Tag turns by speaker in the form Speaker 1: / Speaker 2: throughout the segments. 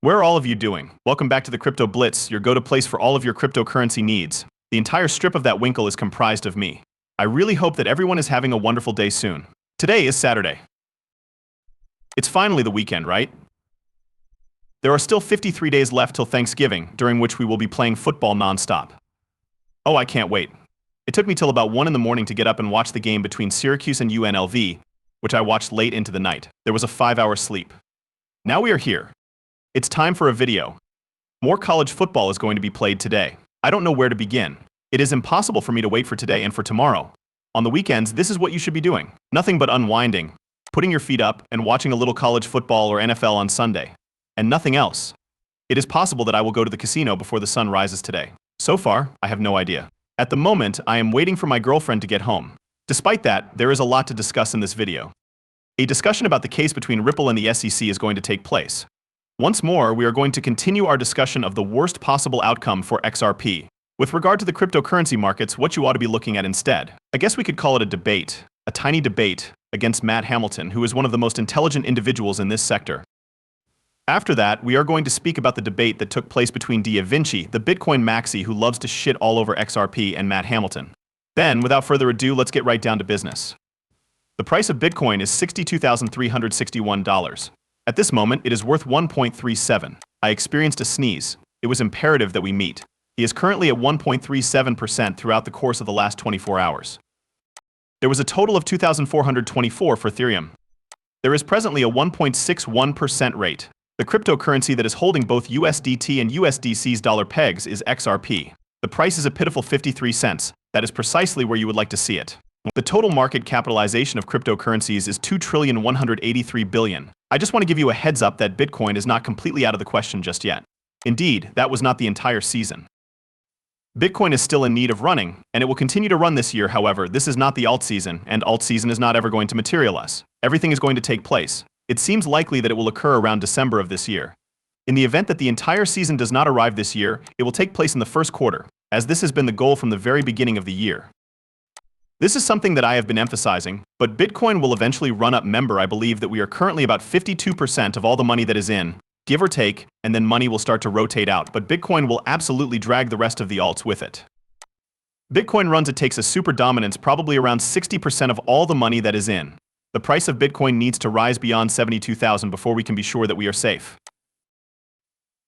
Speaker 1: Where are all of you doing? Welcome back to the Crypto Blitz, your go-to place for all of your cryptocurrency needs. The entire strip of that winkle is comprised of me. I really hope that everyone is having a wonderful day soon. Today is Saturday. It's finally the weekend, right? There are still 53 days left till Thanksgiving, during which we will be playing football nonstop. Oh, I can't wait. It took me till about 1 in the morning to get up and watch the game between Syracuse and UNLV, which I watched late into the night. There was a 5-hour sleep. Now we are here. It's time for a video. More college football is going to be played today. I don't know where to begin. It is impossible for me to wait for today and for tomorrow. On the weekends, this is what you should be doing. Nothing but unwinding, putting your feet up, and watching a little college football or NFL on Sunday. And nothing else. It is possible that I will go to the casino before the sun rises today. So far, I have no idea. At the moment, I am waiting for my girlfriend to get home. Despite that, there is a lot to discuss in this video. A discussion about the case between Ripple and the SEC is going to take place. Once more, we are going to continue our discussion of the worst possible outcome for XRP. With regard to the cryptocurrency markets, what you ought to be looking at instead. I guess we could call it a debate, a tiny debate, against Matt Hamilton, who is one of the most intelligent individuals in this sector. After that, we are going to speak about the debate that took place between Da Vinci, the Bitcoin maxi who loves to shit all over XRP, and Matt Hamilton. Then, without further ado, let's get right down to business. The price of Bitcoin is $62,361. At this moment, it is worth 1.37. I experienced a sneeze. It was imperative that we meet. He is currently at 1.37% throughout the course of the last 24 hours. There was a total of 2,424 for Ethereum. There is presently a 1.61% rate. The cryptocurrency that is holding both USDT and USDC's dollar pegs is XRP. The price is a pitiful 53 cents. That is precisely where you would like to see it. The total market capitalization of cryptocurrencies is $2,183 billion. I just want to give you a heads up that Bitcoin is not completely out of the question just yet. Indeed, that was not the entire season. Bitcoin is still in need of running, and it will continue to run this year. However, this is not the alt season, and alt season is not ever going to materialize. Everything is going to take place. It seems likely that it will occur around December of this year. In the event that the entire season does not arrive this year, it will take place in the first quarter, as this has been the goal from the very beginning of the year. This is something that I have been emphasizing, but Bitcoin will eventually run up. Remember, I believe that we are currently about 52% of all the money that is in, give or take, and then money will start to rotate out, but Bitcoin will absolutely drag the rest of the alts with it. Bitcoin runs, it takes a super dominance, probably around 60% of all the money that is in. The price of Bitcoin needs to rise beyond 72,000 before we can be sure that we are safe.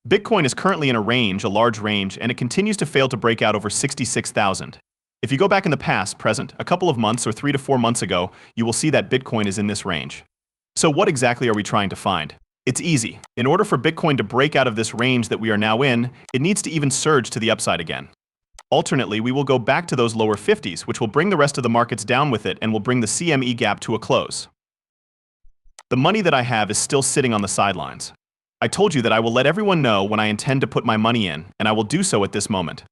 Speaker 1: Bitcoin is currently in a range, a large range, and it continues to fail to break out over 66,000. If you go back in the past, present, a couple of months or 3 to 4 months ago, you will see that Bitcoin is in this range. So what exactly are we trying to find? It's easy. In order for Bitcoin to break out of this range that we are now in, it needs to even surge to the upside again. Alternately, we will go back to those lower 50s, which will bring the rest of the markets down with it and will bring the CME gap to a close. The money that I have is still sitting on the sidelines. I told you that I will let everyone know when I intend to put my money in, and I will do so at this moment.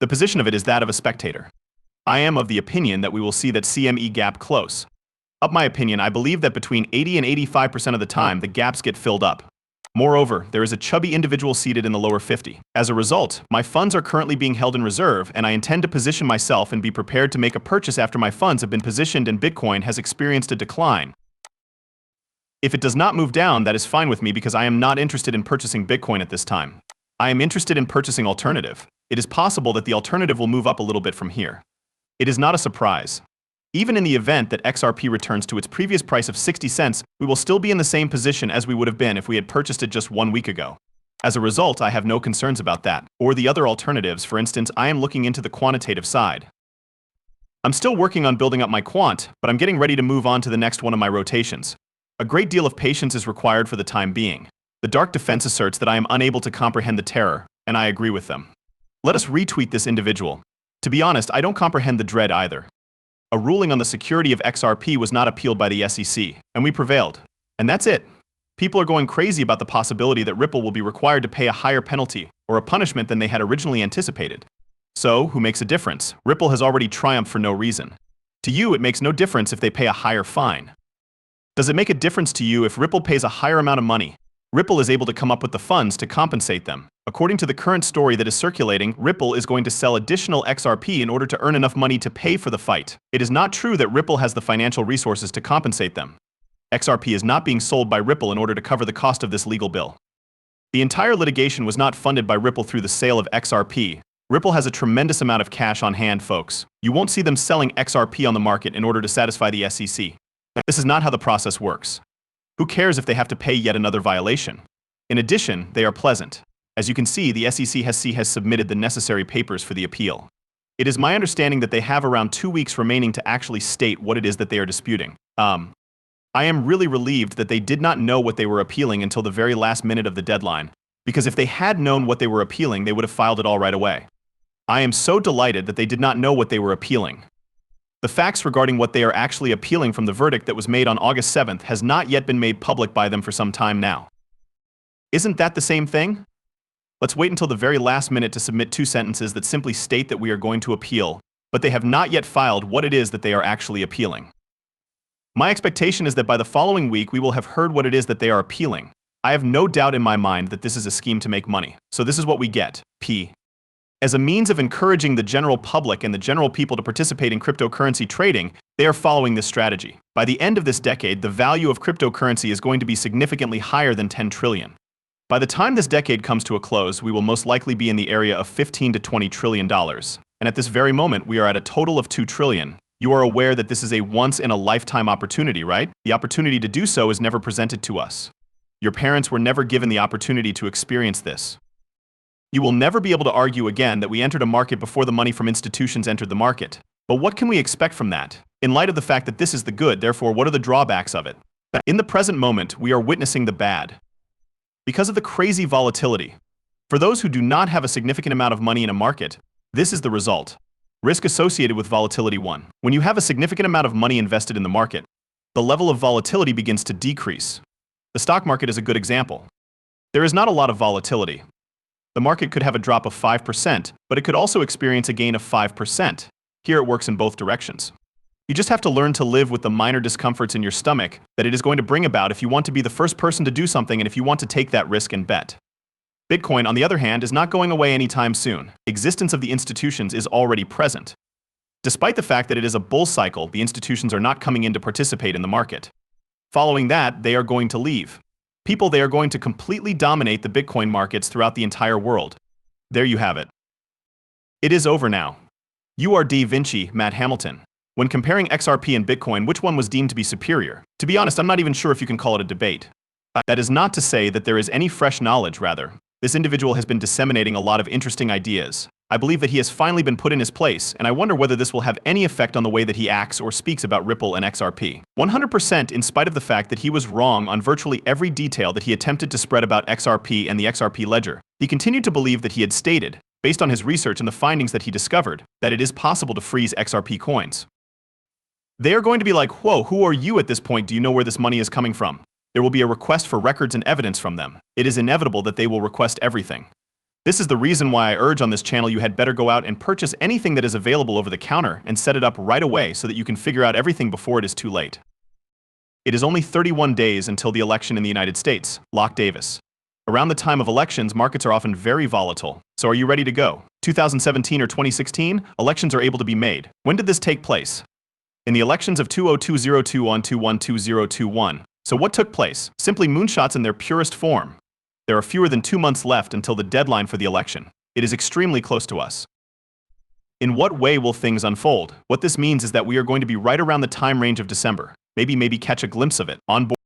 Speaker 1: The position of it is that of a spectator. I am of the opinion that we will see that CME gap close. Up my opinion, I believe that between 80 and 85% of the time, the gaps get filled up. Moreover, there is a chubby individual seated in the lower 50. As a result, my funds are currently being held in reserve, and I intend to position myself and be prepared to make a purchase after my funds have been positioned and Bitcoin has experienced a decline. If it does not move down, that is fine with me because I am not interested in purchasing Bitcoin at this time. I am interested in purchasing alternative. It is possible that the alternative will move up a little bit from here. It is not a surprise. Even in the event that XRP returns to its previous price of 60 cents, we will still be in the same position as we would have been if we had purchased it just 1 week ago. As a result, I have no concerns about that, or the other alternatives. For instance, I am looking into the quantitative side. I'm still working on building up my quant, but I'm getting ready to move on to the next one of my rotations. A great deal of patience is required for the time being. The Dark Defense asserts that I am unable to comprehend the terror, and I agree with them. Let us retweet this individual. To be honest, I don't comprehend the dread either. A ruling on the security of XRP was not appealed by the SEC, and we prevailed. And that's it. People are going crazy about the possibility that Ripple will be required to pay a higher penalty or a punishment than they had originally anticipated. So, who makes a difference? Ripple has already triumphed for no reason. To you, it makes no difference if they pay a higher fine. Does it make a difference to you if Ripple pays a higher amount of money? Ripple is able to come up with the funds to compensate them. According to the current story that is circulating, Ripple is going to sell additional XRP in order to earn enough money to pay for the fight. It is not true that Ripple has the financial resources to compensate them. XRP is not being sold by Ripple in order to cover the cost of this legal bill. The entire litigation was not funded by Ripple through the sale of XRP. Ripple has a tremendous amount of cash on hand, folks. You won't see them selling XRP on the market in order to satisfy the SEC. This is not how the process works. Who cares if they have to pay yet another violation? In addition, they are pleasant. As you can see, the SEC has submitted the necessary papers for the appeal. It is my understanding that they have around 2 weeks remaining to actually state what it is that they are disputing. I am really relieved that they did not know what they were appealing until the very last minute of the deadline, because if they had known what they were appealing, they would have filed it all right away. I am so delighted that they did not know what they were appealing. The facts regarding what they are actually appealing from the verdict that was made on August 7th has not yet been made public by them for some time now. Isn't that the same thing? Let's wait until the very last minute to submit 2 sentences that simply state that we are going to appeal, but they have not yet filed what it is that they are actually appealing. My expectation is that by the following week we will have heard what it is that they are appealing. I have no doubt in my mind that this is a scheme to make money. So this is what we get, P. As a means of encouraging the general public and the general people to participate in cryptocurrency trading, they are following this strategy. By the end of this decade, the value of cryptocurrency is going to be significantly higher than 10 trillion. By the time this decade comes to a close, we will most likely be in the area of $15 to $20 trillion. And at this very moment, we are at a total of 2 trillion. You are aware that this is a once-in-a-lifetime opportunity, right? The opportunity to do so is never presented to us. Your parents were never given the opportunity to experience this. You will never be able to argue again that we entered a market before the money from institutions entered the market. But what can we expect from that? In light of the fact that this is the good, therefore, what are the drawbacks of it? In the present moment, we are witnessing the bad. Because of the crazy volatility. For those who do not have a significant amount of money in a market, this is the result. Risk associated with volatility 1. When you have a significant amount of money invested in the market, the level of volatility begins to decrease. The stock market is a good example. There is not a lot of volatility. The market could have a drop of 5%, but it could also experience a gain of 5%. Here it works in both directions. You just have to learn to live with the minor discomforts in your stomach that it is going to bring about if you want to be the first person to do something and if you want to take that risk and bet. Bitcoin, on the other hand, is not going away anytime soon. Existence of the institutions is already present. Despite the fact that it is a bull cycle, the institutions are not coming in to participate in the market. Following that, they are going to leave. They are going to completely dominate the Bitcoin markets throughout the entire world. There you have it. It is over now. You are Da Vinci, Matt Hamilton. When comparing XRP and Bitcoin, which one was deemed to be superior? To be honest, I'm not even sure if you can call it a debate. That is not to say that there is any fresh knowledge, rather. This individual has been disseminating a lot of interesting ideas. I believe that he has finally been put in his place, and I wonder whether this will have any effect on the way that he acts or speaks about Ripple and XRP. 100% in spite of the fact that he was wrong on virtually every detail that he attempted to spread about XRP and the XRP ledger, he continued to believe that he had stated, based on his research and the findings that he discovered, that it is possible to freeze XRP coins. They are going to be like, whoa, who are you at this point? Do you know where this money is coming from? There will be a request for records and evidence from them. It is inevitable that they will request everything. This is the reason why I urge on this channel you had better go out and purchase anything that is available over the counter and set it up right away so that you can figure out everything before it is too late. It is only 31 days until the election in the United States. Locke Davis. Around the time of elections, markets are often very volatile. So are you ready to go? 2017 or 2016, elections are able to be made. When did this take place? In the elections of 20202 212021. So what took place? Simply moonshots in their purest form. There are fewer than 2 months left until the deadline for the election. It is extremely close to us. In what way will things unfold? What this means is that we are going to be right around the time range of December. Maybe catch a glimpse of it on board.